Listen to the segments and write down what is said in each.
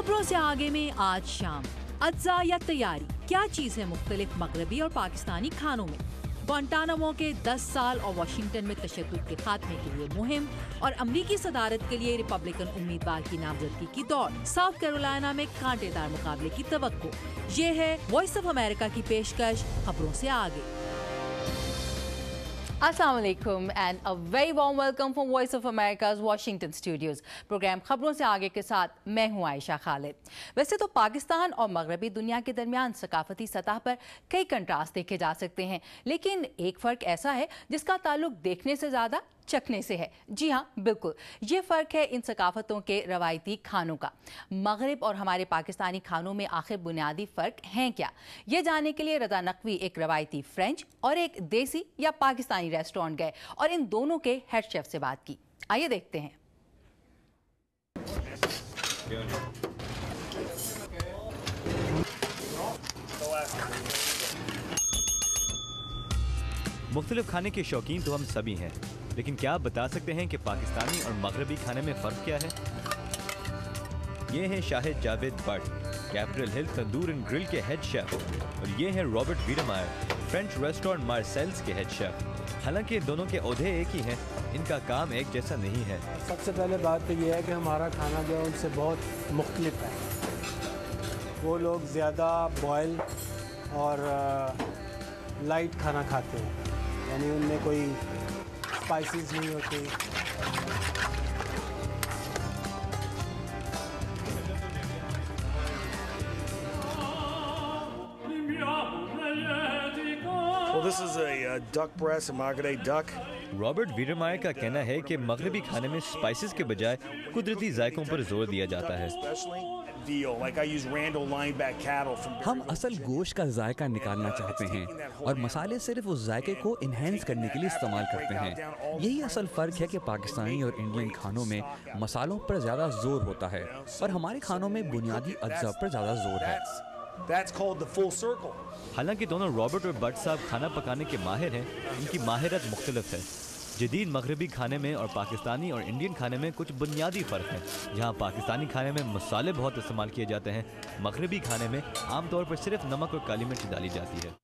खबरों से आगे में आज शाम अज्जा या तैयारी, क्या चीज है मुख्तलिफ मगरबी और पाकिस्तानी खानों में। ग्वांटानामो के 10 साल और वाशिंगटन में तशद्दुद के खात्मे के लिए मुहिम और अमरीकी सदारत के लिए रिपब्लिकन उम्मीदवार की नामजदगी की दौड़। साउथ कैरोलिना में कांटेदार मुकाबले की तवक्को। ये है वॉइस ऑफ अमेरिका की पेशकश खबरों से आगे। अस्सलाम वालेकुम and a very warm welcome from Voice of America's Washington studios. Program खबरों से आगे के साथ मैं हूं आयशा खालिद। वैसे तो पाकिस्तान और मगरबी दुनिया के दरमियान सकाफती सतह पर कई कंट्रास्ट देखे जा सकते हैं, लेकिन एक फ़र्क ऐसा है जिसका ताल्लुक देखने से ज़्यादा चखने से है। जी हाँ, बिल्कुल, ये फ़र्क है इन सकाफतों के रवायती खानों का। मगरिब और हमारे पाकिस्तानी खानों में आखिर बुनियादी फ़र्क हैं क्या, ये जानने के लिए रज़ा नकवी एक रवायती फ्रेंच और एक देसी या पाकिस्तानी रेस्टोरेंट गए और इन दोनों के हेड शेफ से बात की। आइए देखते हैं। मुख्तलिफ खाने के शौकीन तो हम सभी हैं, लेकिन क्या आप बता सकते हैं कि पाकिस्तानी और मगरबी खाने में फ़र्क क्या है? ये हैं Shahid Javed but, Capitol Hill tandoor and grill के हेड शेफ, और ये हैं रॉबर्ट वीडरमायर, फ्रेंच रेस्टोरेंट मार्सेल्स के हेड शेफ। हालांकि दोनों के ओहदे एक ही हैं, इनका काम एक जैसा नहीं है। सबसे पहले बात तो ये है कि हमारा खाना जो है उनसे बहुत मुख्तलिफ है। वो लोग ज़्यादा बॉयल और लाइट खाना खाते हैं, यानी उनमें कोई स्पाइसेस नहीं होते। Well, this is a duck breast, a Margate duck. Robert Wiedermayer का कहना है कि मगरबी खाने में स्पाइसेस के बजाय कुदरती जायकों पर जोर दिया जाता है। हम असल गोश्त का जायका निकालना चाहते हैं और मसाले सिर्फ उस जायके को इन्हेंस करने के लिए इस्तेमाल करते हैं। यही असल फ़र्क है कि पाकिस्तानी और इंडियन खानों में मसालों पर ज़्यादा जोर होता है और हमारे खानों में बुनियादी अज्जा पर ज़्यादा जोर है। हालांकि दोनों रॉबर्ट और बट साहब खाना पकाने के माहिर हैं, इनकी माहिरत मुख्तलिफ है। जदीद मगरबी खाने में और पाकिस्तानी और इंडियन खाने में कुछ बुनियादी फ़र्क है। जहां पाकिस्तानी खाने में मसाले बहुत इस्तेमाल किए जाते हैं, मगरबी खाने में आमतौर पर सिर्फ नमक और काली मिर्च डाली जाती है।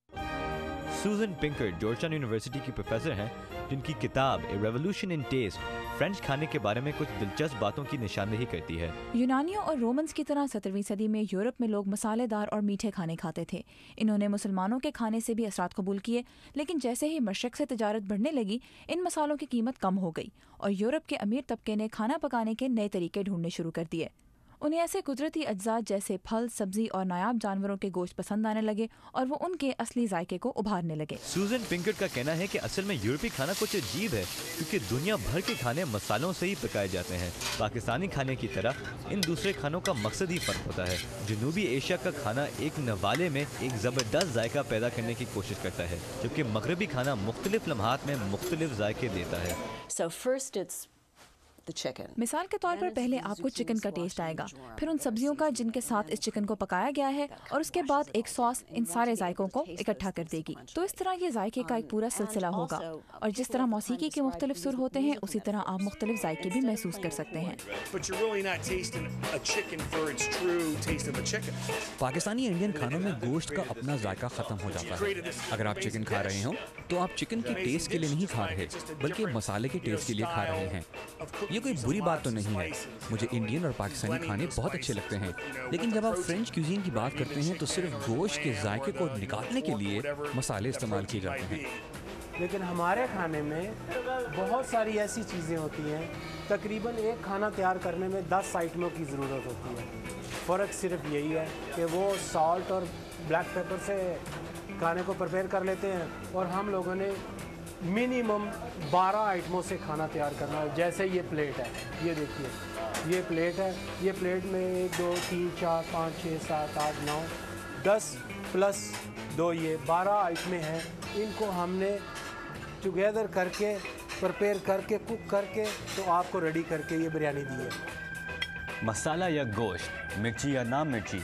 सूजन पिंकर्ट जॉर्जटाउन यूनिवर्सिटी की प्रोफेसर हैं, जिनकी किताब a revolution in taste French खाने के बारे में कुछ दिलचस्प बातों की निशानदेही करती है। यूनानियों और रोमन्स की तरह 17वीं सदी में यूरोप में लोग मसालेदार और मीठे खाने खाते थे। इन्होंने मुसलमानों के खाने से भी असरात कबूल किए, लेकिन जैसे ही मशरक से तिजारत बढ़ने लगी, इन मसालों की कीमत कम हो गई और यूरोप के अमीर तबके ने खाना पकाने के नए तरीके ढूंढने शुरू कर दिए। उन्हें ऐसे कुदरती अज्जा जैसे फल, सब्जी और नायाब जानवरों के गोश्त पसंद आने लगे और वो उनके असली जायके को उभारने लगे। सूजन पिंकर्ट का कहना है कि असल में यूरोपीय खाना कुछ अजीब है, क्योंकि दुनिया भर के खाने मसालों से ही पकाए जाते हैं। पाकिस्तानी खाने की तरह इन दूसरे खानों का मकसद ही फ़र्क होता है। जनूबी एशिया का खाना एक नवाले में एक ज़बरदस्त जायका पैदा करने की कोशिश करता है, जबकि मगरबी खाना मुख्तलिफ लम्हात में मुख्तलिफ जायके देता है। मिसाल के तौर पर पहले आपको चिकन का टेस्ट आएगा, फिर उन सब्जियों का जिनके साथ इस चिकन को पकाया गया है, और उसके बाद एक सॉस इन सारे जायकों को इकट्ठा कर देगी। तो इस तरह ये जायके का एक पूरा सिलसिला होगा, और जिस तरह मौसीकी के मुख्तलिफ सुर होते हैं, उसी तरह आप मुख्तलिफ जायके भी महसूस कर सकते हैं। पाकिस्तानी इंडियन खानों में गोश्त का अपना जायका ख़त्म हो जाता है। अगर आप चिकन खा रहे हो तो आप चिकन के टेस्ट के लिए नहीं खा रहे, बल्कि मसाले के टेस्ट के लिए खा रहे हैं। ये कोई बुरी बात तो नहीं है, मुझे इंडियन और पाकिस्तानी खाने बहुत अच्छे लगते हैं, लेकिन जब आप फ्रेंच क्यूजीन की बात करते हैं तो सिर्फ गोश्त के जायके को निकालने के लिए मसाले इस्तेमाल किए जाते हैं। लेकिन हमारे खाने में बहुत सारी ऐसी चीज़ें होती हैं, तकरीबन एक खाना तैयार करने में 10 आइटमों की ज़रूरत होती है। फ़र्क सिर्फ यही है कि वो सॉल्ट और ब्लैक पेपर से खाने को प्रिपेयर कर लेते हैं और हम लोगों ने मिनिमम 12 आइटमों से खाना तैयार करना है। जैसे ये प्लेट है, ये देखिए, ये प्लेट है, ये प्लेट में 1 2 3 4 5 6 7 8 9 10 प्लस 2 ये 12 आइटमें हैं। इनको हमने टुगेदर करके प्रिपेयर करके कुक करके तो आपको रेडी करके ये बिरयानी दी है। मसाला या गोश्त, मिर्ची या ना मिर्ची,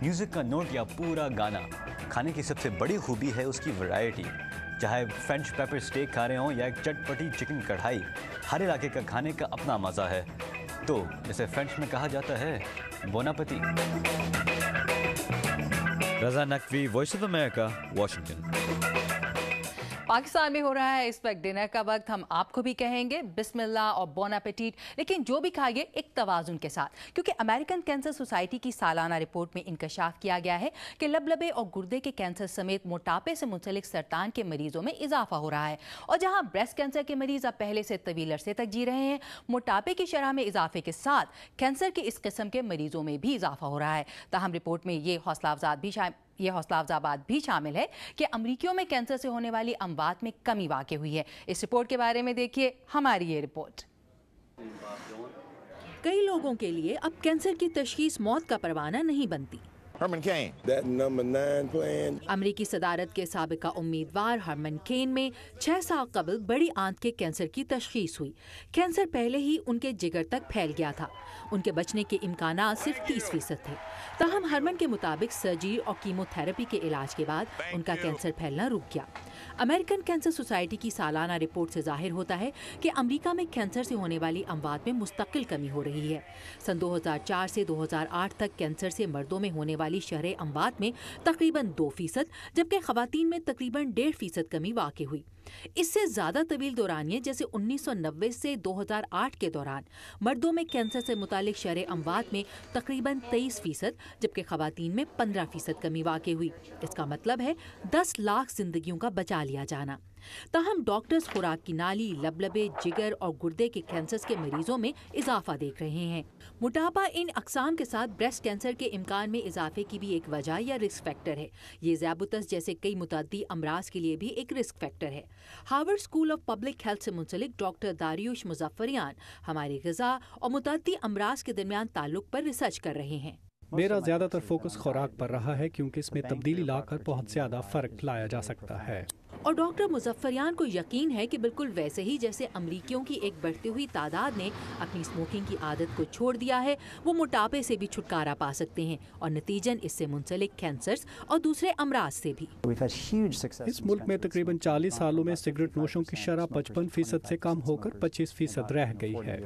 म्यूज़िक का नोट या पूरा गाना, खाने की सबसे बड़ी खूबी है उसकी वैरायटी। चाहे फ्रेंच पेपर स्टेक खा रहे हों या एक चटपटी चिकन कढ़ाई, हर इलाके का खाने का अपना मज़ा है। तो इसे फ्रेंच में कहा जाता है bon appetit. Raza Naqvi, Voice of America, Washington. Pakistan में हो रहा है इस वक्त डिनर का वक्त। हम आपको भी कहेंगे बिस्मिल्लाह और बोन एपेटिट, लेकिन जो भी खाइए एक तवाजुन के साथ, क्योंकि अमेरिकन कैंसर सोसाइटी की सालाना रिपोर्ट में इंकशाफ किया गया है कि लबलबे और गुर्दे के कैंसर समेत मोटापे से मुंसलिक सरतान के मरीजों में इजाफा हो रहा है। और जहां ब्रेस्ट कैंसर के मरीज अब पहले से तवील अरसे तक जी रहे हैं, मोटापे की शरह में इजाफे के साथ कैंसर के इस किस्म के मरीजों में भी इजाफा हो रहा है। ताहम रिपोर्ट में ये हौसला अफजा बात भी शामिल है कि अमरीकियों में कैंसर से होने वाली अमवात में कमी वाक़ हुई है। इस रिपोर्ट के बारे में देखिए हमारी ये रिपोर्ट। कई लोगों के लिए अब कैंसर की तशखीस मौत का परवाना नहीं बनती। Herman Cain, that number 9 plan. अमरीकी सदारत के साबिका उम्मीदवार हरमन केन में 6 साल कबल बड़ी आंत के कैंसर की तशखीस हुई। कैंसर पहले ही उनके जिगर तक फैल गया था। उनके बचने के इम्कानात सिर्फ 30% थे। ताहम हरमन के मुताबिक सर्जरी और कीमोथेरेपी के इलाज के बाद उनका कैंसर फैलना रुक गया। अमेरिकन कैंसर सोसाइटी की सालाना रिपोर्ट से जाहिर होता है कि अमेरिका में कैंसर से होने वाली अमवात में मुस्तकिल कमी हो रही है। सन 2004 से 2008 तक कैंसर से मर्दों में होने वाली शरह अमवात में तकरीबन 2%, जबकि खवातीन में तकरीबन 1.5% कमी वाक़ हुई। इससे ज़्यादा तवील दौरानिये जैसे 1990 से 2008 के दौरान मर्दों में कैंसर से मुतालिक शरह अमवात में तकरीबन 23%, जबकि खवातीन में 15% कमी वाक़ हुई। इसका मतलब है 10 लाख जिंदगियों का बचा लिया जाना। ताहम डॉक्टर्स खुराक की नाली, लबलबे, जिगर और गुर्दे के कैंसर के मरीजों में इजाफा देख रहे हैं। मोटापा इन अकसाम के साथ ब्रेस्ट कैंसर के इम्कान में इजाफे की भी एक वजह या रिस्क फैक्टर है। ये ज़ियाबुतस जैसे कई मुतअद्दी अमराज के लिए भी एक रिस्क फैक्टर है। Harvard school of public health से मुंसलिक डॉक्टर दारियुश मुजफ्फरियान हमारी ग़िज़ा और मुतअद्दी अमराज के दरमियान ताल्लुक पर रिसर्च कर रहे हैं। मेरा ज़्यादातर फोकस खुराक पर रहा है, क्योंकि इसमें तब्दीली लाकर बहुत ज़्यादा फ़र्क लाया जा सकता है। और डॉक्टर मुजफ्फरियान को यकीन है कि बिल्कुल वैसे ही जैसे अमरीकियों की एक बढ़ती हुई तादाद ने अपनी स्मोकिंग की आदत को छोड़ दिया है, वो मोटापे से भी छुटकारा पा सकते हैं और नतीजन इससे मुंसलिक कैंसर और दूसरे अमराज से भी। इस मुल्क में तकरीबन 40 सालों में सिगरेट नोशों की शरह 55% से कम होकर 25% रह गई है।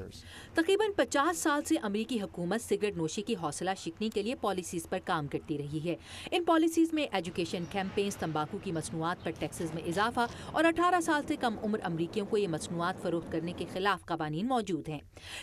तकरीबन 50 साल से अमरीकी हुकूमत सिगरेट नोशी की हौसला शिकनी के लिए पॉलिसीज पर काम करती रही है। इन पॉलिसीज में एजुकेशन कैंपेन्स, तंबाकू की मसनूआत पर टैक्सेस में इजाफा और 18 साल से कम उम्र अमरीकियों को ये मसनूआत फरोख्त करने के खिलाफ कवानीन मौजूद हैं।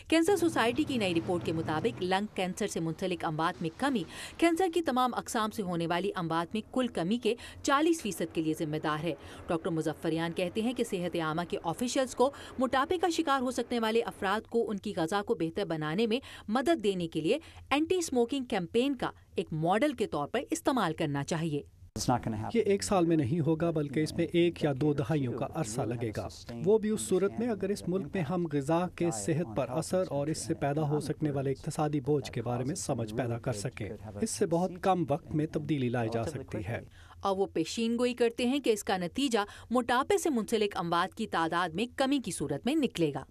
कैंसर सोसाइटी की नई रिपोर्ट के मुताबिक लंग कैंसर से मुंसलिक अमवात में कमी कैंसर की तमाम अकसाम से होने वाली अमवात में कुल कमी के 40% के लिए जिम्मेदार है। डॉक्टर मुजफ्फरियान कहते हैं कि सेहत आमा के ऑफिशियल्स को मोटापे का शिकार हो सकने वाले अफराद को उनकी ग़िज़ा को बेहतर बनाने में मदद देने के लिए एंटी स्मोकिंग कैंपेन का एक मॉडल के तौर पर इस्तेमाल करना चाहिए। ये 1 साल में नहीं होगा, बल्कि इसमें 1 या 2 दहाइयों का अरसा लगेगा। वो भी उस सूरत में अगर इस मुल्क में हम ग़िज़ा के सेहत पर असर और इससे पैदा हो सकने वाले इक़्तिसादी बोझ के बारे में समझ पैदा कर सकें। इससे बहुत कम वक्त में तब्दीली लाई जा सकती है। और वो पेशीन गोई करते हैं कि इसका नतीजा मोटापे से मुंसलिक अमवात की तादाद में कमी की सूरत में निकलेगा।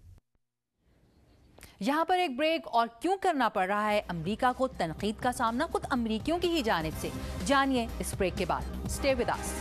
यहाँ पर एक ब्रेक। और क्यों करना पड़ रहा है अमेरिका को तनकीद का सामना खुद अमेरिकियों की ही जानिब से, जानिए इस ब्रेक के बाद। Stay with us.